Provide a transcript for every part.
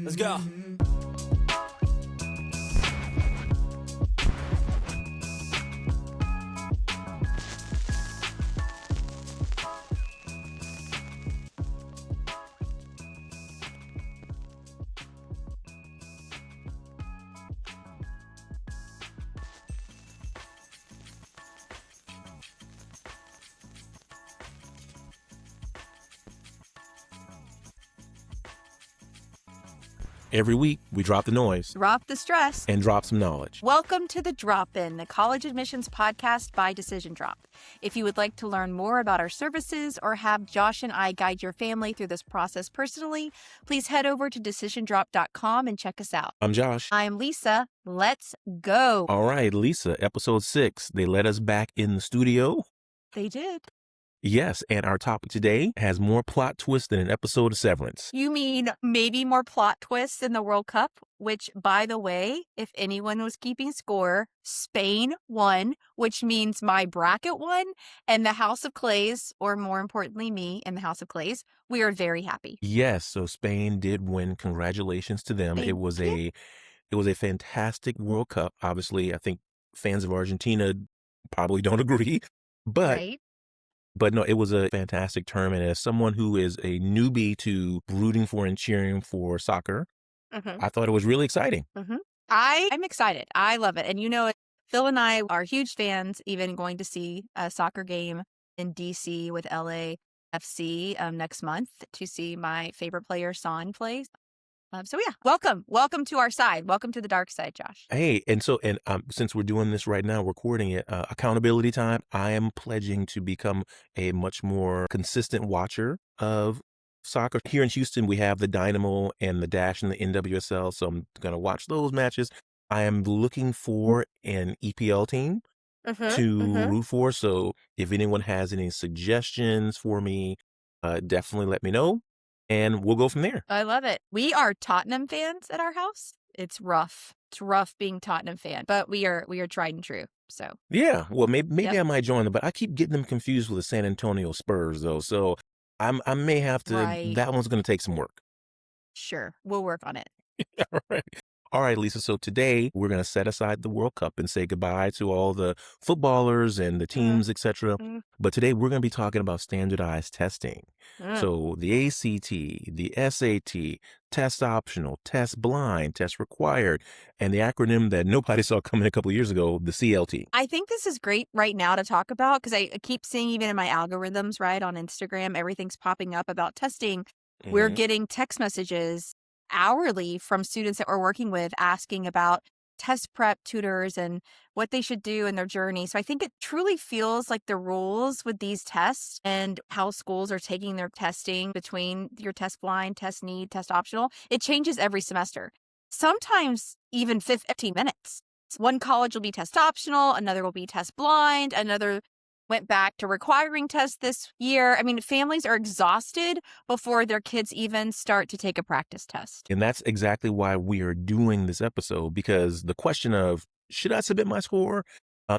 Let's go. Every week, we drop the noise Drop the stress. and drop some knowledge. Welcome to the Drop In, the college admissions podcast by Decision Drop. If you would like to learn more about our services or have Josh and I guide your family through this process personally, please head over to decisiondrop.com and check us out. I'm Josh. I'm Lisa. Let's go. All right, Lisa, episode 6. They let us back in the studio. They did. Yes, and our topic today has more plot twists than an episode of Severance. You mean maybe more plot twists in the World Cup, which, by the way, if anyone was keeping score, Spain won, which means my bracket won, and the House of Clays, or more importantly, me and the House of Clays, we are very happy. Yes, so Spain did win. Congratulations to them. Thank It was you. a fantastic World Cup. Obviously, I think fans of Argentina probably don't agree, but Right? But no, it was a fantastic tournament. As someone who is a newbie to rooting for and cheering for soccer, Mm-hmm. I thought it was really exciting. Mm-hmm. I'm excited. I love it. And you know, Phil and I are huge fans, even going to see a soccer game in DC with LAFC next month to see my favorite player, Son, play. So yeah, welcome to our side. Welcome to the dark side, Josh. Hey, and since we're doing this right now, recording it, accountability time, I am pledging to become a much more consistent watcher of soccer. Here in Houston, we have the Dynamo and the Dash and the NWSL, so I'm going to watch those matches. I am looking for an EPL team to root for, so if anyone has any suggestions for me, definitely let me know, and we'll go from there. I love it. We are Tottenham fans at our house. It's rough. It's rough being Tottenham fan, but we are tried and true. So Yeah, well, maybe Yep. I might join them, but I keep getting them confused with the San Antonio Spurs, though. So I may have to. Right. That one's going to take some work. Sure, we'll work on it. All right, Lisa. So today we're going to set aside the World Cup and say goodbye to all the footballers and the teams, etc. Mm. But today we're going to be talking about standardized testing. Mm. So the ACT, the SAT, test optional, test blind, test required, and the acronym that nobody saw coming a couple of years ago, the CLT. I think this is great right now to talk about because I keep seeing even in my algorithms, right, on Instagram, everything's popping up about testing. We're Mhm. getting text messages hourly from students that we're working with asking about test prep tutors and what they should do in their journey. So I think it truly feels like the rules with these tests and how schools are taking their testing between your test blind, test need, test optional, it changes every semester. Sometimes even 15 minutes. One college will be test optional, another will be test blind, another went back to requiring tests this year. I mean, families are exhausted before their kids even start to take a practice test. And that's exactly why we are doing this episode, because the question of should I submit my score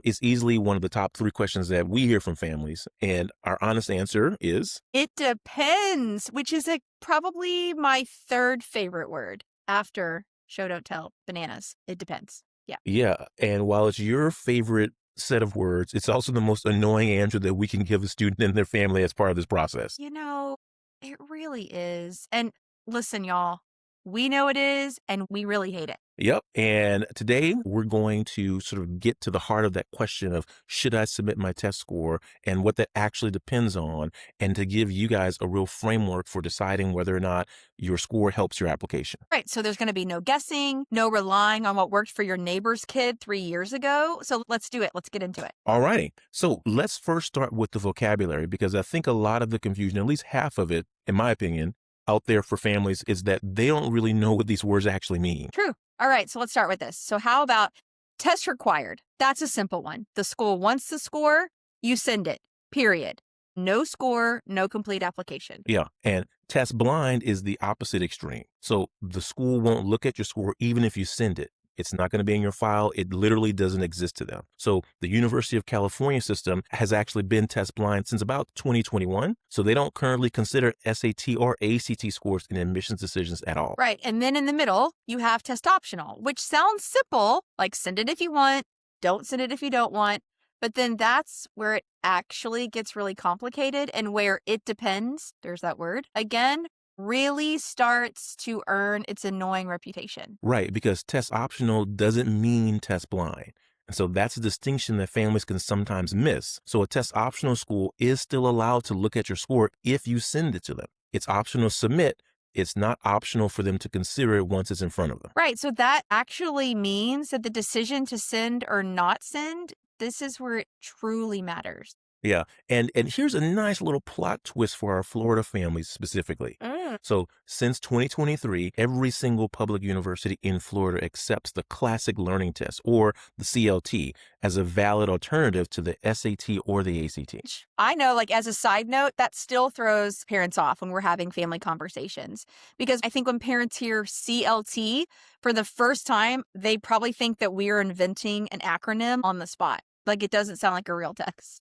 is easily one of the top 3 questions that we hear from families. And our honest answer is It depends, which is probably my third favorite word after show, don't tell, bananas. It depends. yeah. And while it's your favorite set of words, it's also the most annoying answer that we can give a student and their family as part of this process. You know, it really is. And listen, y'all, we know it is, and we really hate it. Yep. And today we're going to sort of get to the heart of that question of should I submit my test score and what that actually depends on, and to give you guys a real framework for deciding whether or not your score helps your application. Right. So there's going to be no guessing, no relying on what worked for your neighbor's kid 3 years ago. So let's do it. Let's get into it. All righty. So let's first start with the vocabulary, because I think a lot of the confusion, at least half of it, in my opinion, out there for families is that they don't really know what these words actually mean. True. All right. So let's start with this. So how about test required? That's a simple one. The school wants the score, you send it, period. No score, no complete application. Yeah. And test blind is the opposite extreme. So the school won't look at your score even if you send it. It's not going to be in your file. It literally doesn't exist to them. So the University of California system has actually been test blind since about 2021. So they don't currently consider SAT or ACT scores in admissions decisions at all. Right. And then in the middle, you have test optional, which sounds simple, like send it if you want, don't send it if you don't want. But then that's where it actually gets really complicated and where it depends, there's that word, again, really starts to earn its annoying reputation. Right, because test optional doesn't mean test blind. And so that's a distinction that families can sometimes miss. So a test optional school is still allowed to look at your score if you send it to them. It's optional to submit. It's not optional for them to consider it once it's in front of them. Right. So that actually means that the decision to send or not send, this is where it truly matters. Yeah. And here's a nice little plot twist for our Florida families specifically. Mm. So since 2023, every single public university in Florida accepts the Classic Learning Test, or the CLT, as a valid alternative to the SAT or the ACT. I know, like, as a side note, that still throws parents off when we're having family conversations. Because I think when parents hear CLT for the first time, they probably think that we're inventing an acronym on the spot. Like, it doesn't sound like a real test.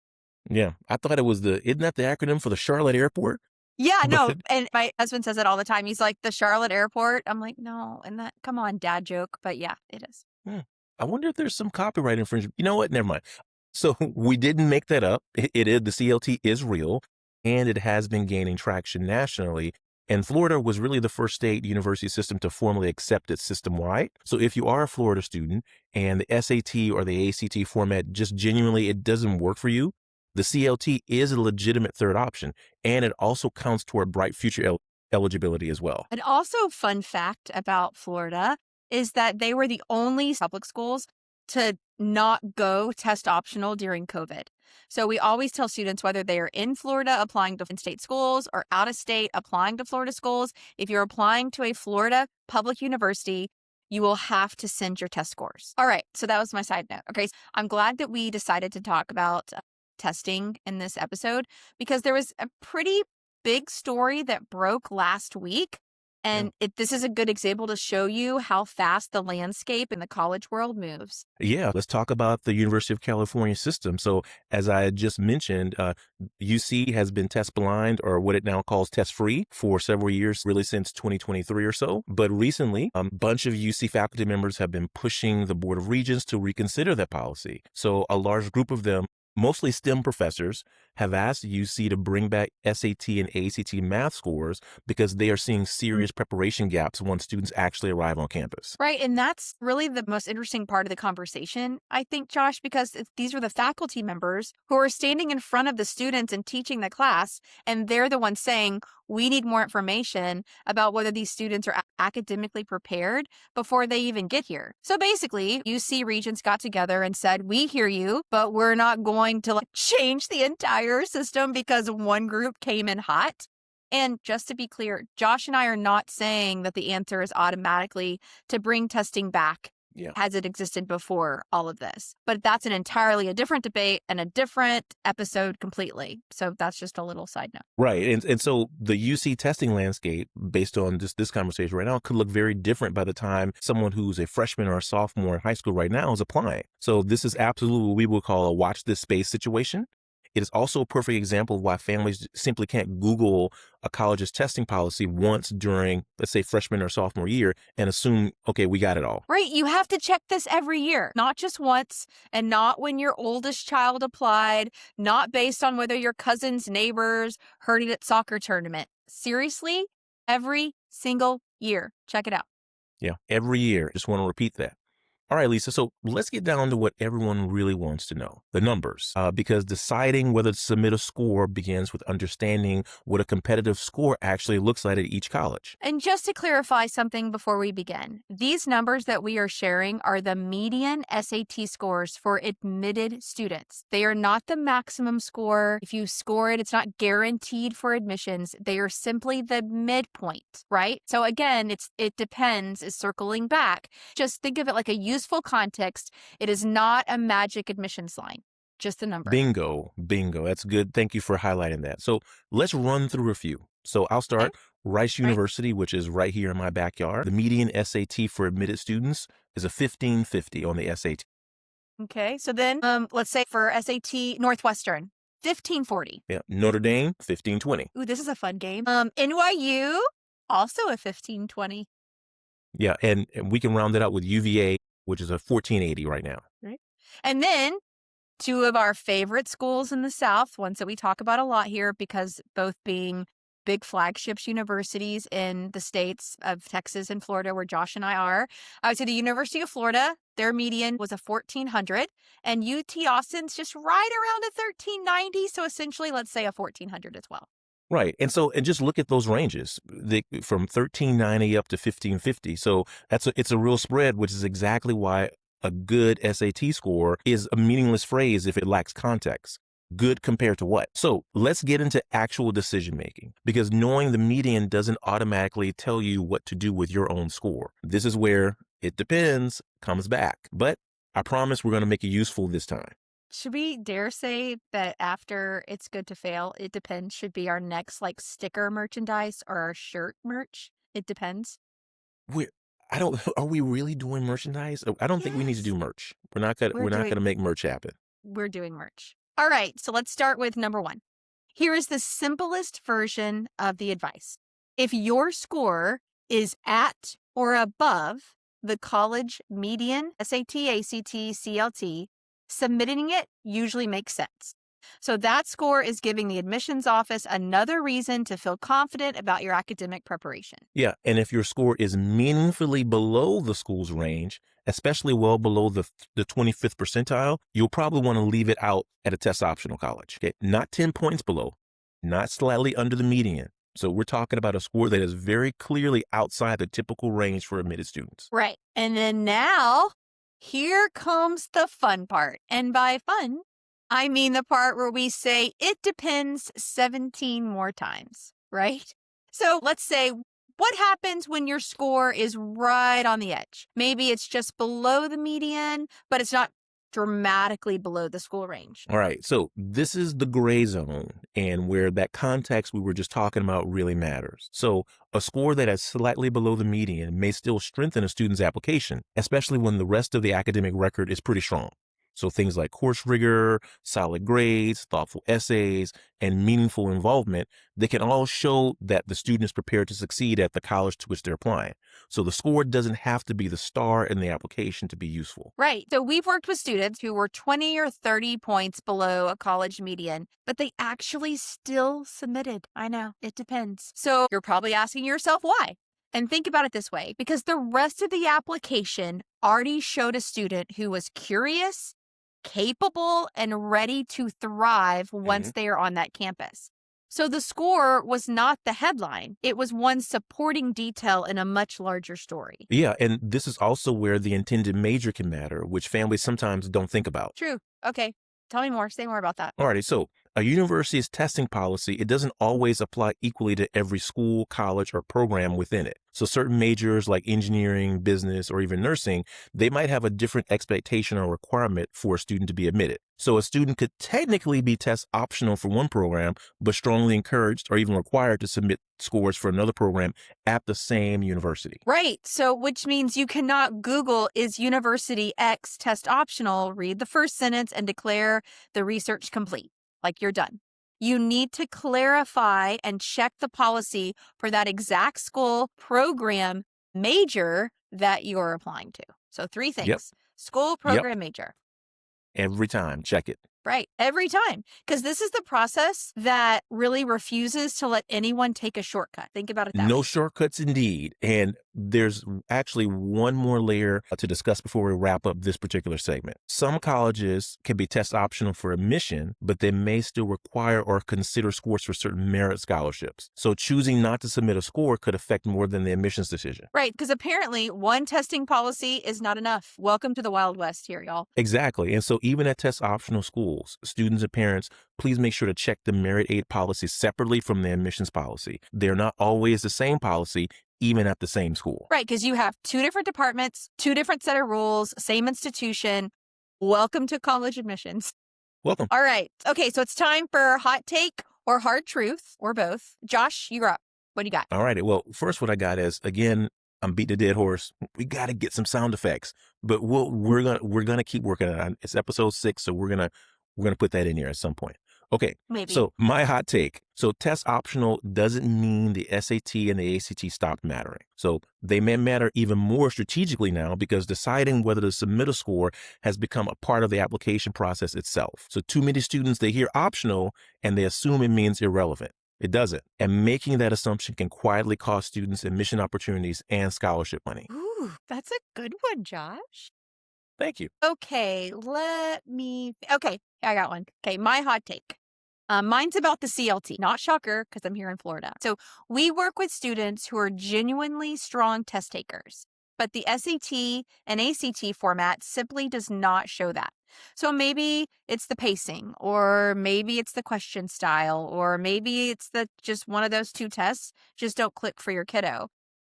Yeah, I thought it was isn't that the acronym for the Charlotte Airport? Yeah, no. But And my husband says it all the time. He's like, the Charlotte airport. I'm like, no. And that, come on, dad joke. But yeah, it is. hmm, I wonder if there's some copyright infringement. You know what? Never mind. So we didn't make that up. It is, the CLT is real, and it has been gaining traction nationally. And Florida was really the first state university system to formally accept it system-wide. So if you are a Florida student and the SAT or the ACT format just genuinely, it doesn't work for you, the CLT is a legitimate third option, and it also counts toward bright future eligibility as well. And also, fun fact about Florida is that they were the only public schools to not go test optional during COVID. So we always tell students, whether they are in Florida applying to in-state schools or out of state applying to Florida schools, if you're applying to a Florida public university, you will have to send your test scores. All right. So that was my side note. Okay. I'm glad that we decided to talk about testing in this episode, because there was a pretty big story that broke last week. And this is a good example to show you how fast the landscape in the college world moves. Yeah, let's talk about the University of California system. So as I had just mentioned, UC has been test blind, or what it now calls test free, for several years, really since 2023 or so. But recently, a bunch of UC faculty members have been pushing the Board of Regents to reconsider that policy. So a large group of them, mostly STEM professors, have asked UC to bring back SAT and ACT math scores because they are seeing serious preparation gaps once students actually arrive on campus. Right. And that's really the most interesting part of the conversation, I think, Josh, because these are the faculty members who are standing in front of the students and teaching the class, and they're the ones saying, we need more information about whether these students are academically prepared before they even get here. So basically, UC Regents got together and said, we hear you, but we're not going to change the entire system because one group came in hot. And just to be clear, Josh and I are not saying that the answer is automatically to bring testing back as it existed before all of this. But that's an entirely a different debate and a different episode completely. So that's just a little side note. Right. And so the UC testing landscape, based on this conversation right now, could look very different by the time someone who's a freshman or a sophomore in high school right now is applying. So this is absolutely what we would call a watch this space situation. It is also a perfect example of why families simply can't Google a college's testing policy once during, let's say, freshman or sophomore year and assume, okay, we got it all. Right. You have to check this every year, not just once, and not when your oldest child applied, not based on whether your cousin's neighbors heard it at soccer tournament. Seriously, every single year. Check it out. Yeah, every year. Just want to repeat that. All right, Lisa, so let's get down to what everyone really wants to know, the numbers, because deciding whether to submit a score begins with understanding what a competitive score actually looks like at each college. And just to clarify something before we begin, these numbers that we are sharing are the median SAT scores for admitted students. They are not the maximum score. If you score it, it's not guaranteed for admissions. They are simply the midpoint, right? So again, it depends, is circling back. Just think of it like a useful context. It is not a magic admissions line, just a number. Bingo. That's good. Thank you for highlighting that. So let's run through a few. So I'll start. Rice University, which is right here in my backyard. The median SAT for admitted students is a 1550 on the SAT. Okay. So then, let's say for SAT Northwestern, 1540. Yeah. Notre Dame, 1520. Ooh, this is a fun game. NYU, also a 1520. Yeah. And we can round it out with UVA, which is a 1480 right now. Right. And then two of our favorite schools in the South, ones that we talk about a lot here because both being big flagships universities in the states of Texas and Florida, where Josh and I are. I would say the University of Florida, their median was a 1400, and UT Austin's just right around a 1390. So essentially, let's say a 1400 as well. Right. And just look at those ranges from 1390 up to 1550. So it's a real spread, which is exactly why a good SAT score is a meaningless phrase if it lacks context. Good compared to what? So let's get into actual decision making, because knowing the median doesn't automatically tell you what to do with your own score. This is where it depends comes back. But I promise we're going to make it useful this time. Should we dare say that after It's Good to Fail, It Depends should be our next sticker merchandise or our shirt merch? It depends. Are we really doing merchandise? I don't think we need to do Yes. merch. We're not gonna make merch happen. We're doing merch. All right, so let's start with number one. Here is the simplest version of the advice. If your score is at or above the college median, SAT, ACT, CLT, submitting it usually makes sense. So that score is giving the admissions office another reason to feel confident about your academic preparation. Yeah, and if your score is meaningfully below the school's range, especially well below the 25th percentile, you'll probably want to leave it out at a test optional college. Okay? Not 10 points below, not slightly under the median. So we're talking about a score that is very clearly outside the typical range for admitted students. Right. And then now, here comes the fun part. And by fun, I mean the part where we say it depends 17 more times, right? So let's say, what happens when your score is right on the edge? Maybe it's just below the median, but it's not dramatically below the school range. All right, so this is the gray zone and where that context we were just talking about really matters. So a score that is slightly below the median may still strengthen a student's application, especially when the rest of the academic record is pretty strong. So things like course rigor, solid grades, thoughtful essays, and meaningful involvement, they can all show that the student is prepared to succeed at the college to which they're applying. So the score doesn't have to be the star in the application to be useful. Right. So we've worked with students who were 20 or 30 points below a college median, but they actually still submitted. I know, it depends. So you're probably asking yourself why. And think about it this way, because the rest of the application already showed a student who was curious, capable, and ready to thrive once they are on that campus. So the score was not the headline. It was one supporting detail in a much larger story. Yeah, and this is also where the intended major can matter, which families sometimes don't think about. True. Okay. Tell me more. Say more about that. Alrighty, so a university's testing policy, it doesn't always apply equally to every school, college, or program within it. So certain majors like engineering, business, or even nursing, they might have a different expectation or requirement for a student to be admitted. So a student could technically be test optional for one program, but strongly encouraged or even required to submit scores for another program at the same university. Right. So which means you cannot Google, is University X test optional, read the first sentence, and declare the research complete. Like you're done. You need to clarify and check the policy for that exact school, program, major that you're applying to. So 3 things. Yep. School, program, major. Every time, check it. Right. Every time. Because this is the process that really refuses to let anyone take a shortcut. Think about it that way. No shortcuts indeed. And there's actually one more layer to discuss before we wrap up this particular segment. Some colleges can be test optional for admission, but they may still require or consider scores for certain merit scholarships. So choosing not to submit a score could affect more than the admissions decision. Right. Because apparently one testing policy is not enough. Welcome to the Wild West here, y'all. Exactly. And so even at test optional schools, students and parents, please make sure to check the merit aid policy separately from the admissions policy. They're not always the same policy, even at the same school. Right, because you have 2 different departments, 2 different set of rules, same institution. Welcome to college admissions. Welcome. All right. Okay, so it's time for hot take or hard truth or both. Josh, you're up. What do you got? All right. Well, first what I got is, again, I'm beating a dead horse. We got to get some sound effects, but we're gonna keep working on it. It's episode 6, so we're gonna put that in here at some point. Okay, Maybe. so my hot take. So test optional doesn't mean the SAT and the ACT stopped mattering. So they may matter even more strategically now because deciding whether to submit a score has become a part of the application process itself. So too many students, they hear optional and they assume it means irrelevant. It doesn't. And making that assumption can quietly cost students admission opportunities and scholarship money. Ooh, that's a good one, Josh. Thank you. Okay, okay, I got one. Okay, my hot take. Mine's about the CLT, not shocker, because I'm here in Florida. So we work with students who are genuinely strong test takers, but the SAT and ACT format simply does not show that. So maybe it's the pacing, or maybe it's the question style, or maybe it's just one of those two tests just don't click for your kiddo.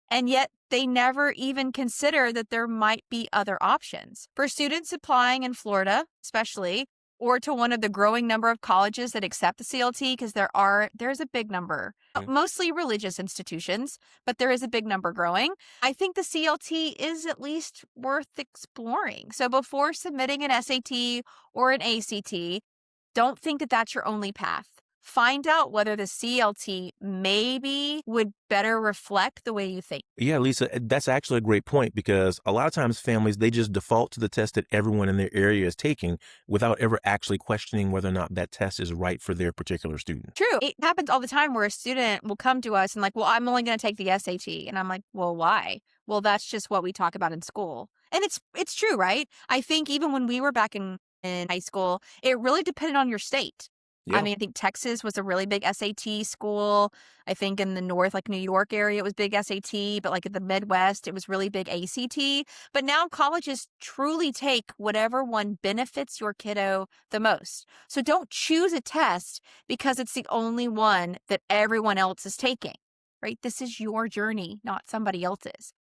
And yet they never even consider that there might be other options. For students applying in Florida, especially, or to one of the growing number of colleges that accept the CLT, because there's a big number, mostly religious institutions, but there is a big number growing. I think the CLT is at least worth exploring. So before submitting an SAT or an ACT, don't think that that's your only path. Find out whether the CLT maybe would better reflect the way you think. Yeah, Lisa, that's actually a great point because a lot of times families, they just default to the test that everyone in their area is taking without ever actually questioning whether or not that test is right for their particular student. True. It happens all the time where a student will come to us and like, well, I'm only going to take the SAT. And I'm like, well, why? Well, that's just what we talk about in school. And it's true, right? I think even when we were back in high school, it really depended on your state. Yeah. I mean, I think Texas was a really big SAT school. I think in the north, like New York area, it was big SAT, but like in the Midwest, it was really big ACT. But now colleges truly take whatever one benefits your kiddo the most. So don't choose a test because it's the only one that everyone else is taking, right? This is your journey, not somebody else's.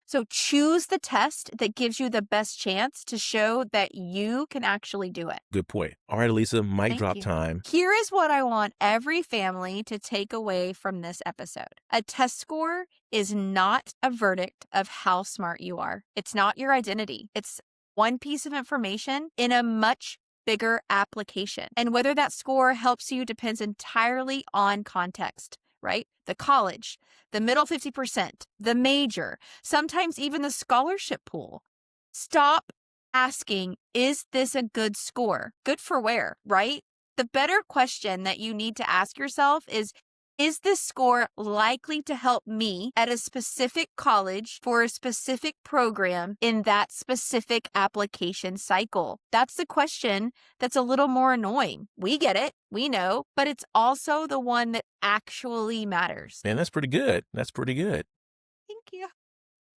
So choose the test that gives you the best chance to show that you can actually do it. Good point. All right, Lisa, mic Thank drop you. time. Here is what I want every family to take away from this episode. A test score is not a verdict of how smart you are. It's not your identity. It's one piece of information in a much bigger application. And whether that score helps you depends entirely on context, right? The college, the middle 50%, the major, sometimes even the scholarship pool. Stop asking, is this a good score? Good for where, right? The better question that you need to ask yourself is this score likely to help me at a specific college for a specific program in that specific application cycle? That's the question that's a little more annoying. We get it. We know, but it's also the one that actually matters. Man, that's pretty good. That's pretty good. Thank you.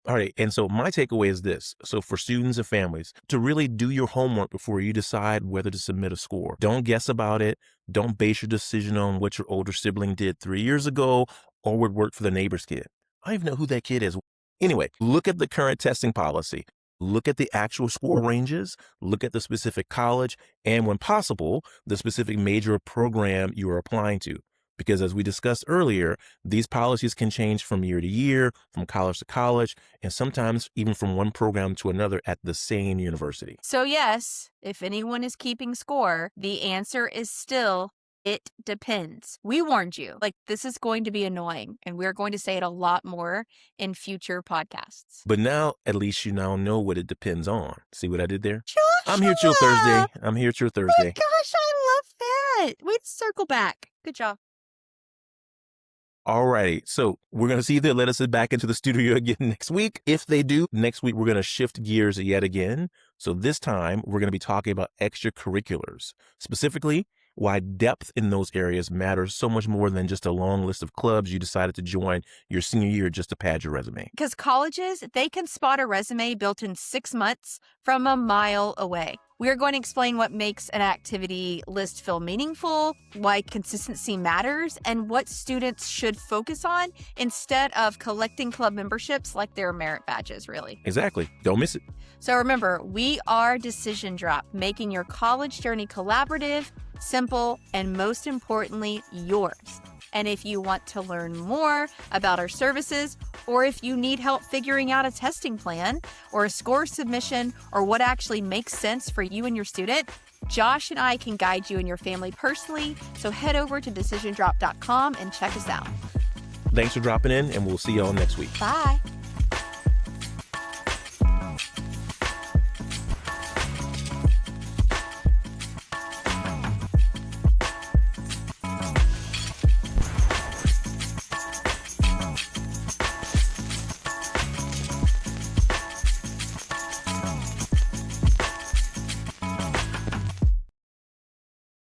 All right. And so my takeaway is this. So for students and families, to really do your homework before you decide whether to submit a score. Don't guess about it. Don't base your decision on what your older sibling did 3 years ago or would work for the neighbor's kid. I don't even know who that kid is. Anyway, look at the current testing policy. Look at the actual score ranges. Look at the specific college and, when possible, the specific major or program you are applying to. Because as we discussed earlier, these policies can change from year to year, from college to college, and sometimes even from one program to another at the same university. So yes, if anyone is keeping score, the answer is still, it depends. We warned you. Like, this is going to be annoying, and we're going to say it a lot more in future podcasts. But now, at least you now know what it depends on. See what I did there? Joshua! I'm here till Thursday. I'm here till Thursday. Oh my gosh, I love that. Way to circle back. Good job. All righty. So we're going to see if they let us back into the studio again next week. If they do, next week, we're going to shift gears yet again. So this time, we're going to be talking about extracurriculars, specifically why depth in those areas matters so much more than just a long list of clubs you decided to join your senior year just to pad your resume. Because colleges, they can spot a resume built in 6 months from a mile away. We are going to explain what makes an activity list feel meaningful, why consistency matters, and what students should focus on instead of collecting club memberships like their merit badges, really. Exactly. Don't miss it. So remember, we are Decision Drop, making your college journey collaborative, simple, and most importantly, yours. And if you want to learn more about our services, or if you need help figuring out a testing plan or a score submission or what actually makes sense for you and your student, Josh and I can guide you and your family personally. So head over to decisiondrop.com and check us out. Thanks for dropping in, and we'll see y'all next week. Bye.